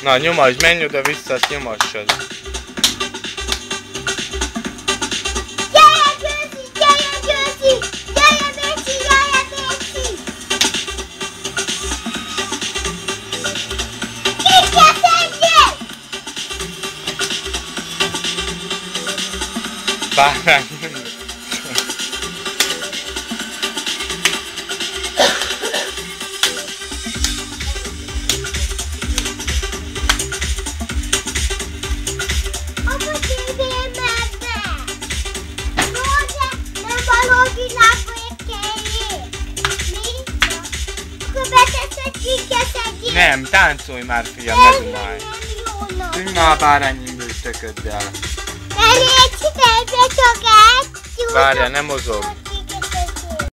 Na, nyomasd, menj oda-vissza, azt nyomassad. Gyere, Győzi! Gyere, Győzi! Gyere, Béci! Gyere, Béci! Ki kell szedjél! Bárány. Nem, táncolj már, fiam, ne dumálj. Tűnj már a bárányimból tököddel. Elég, csak egy. Várjál, nem mozog.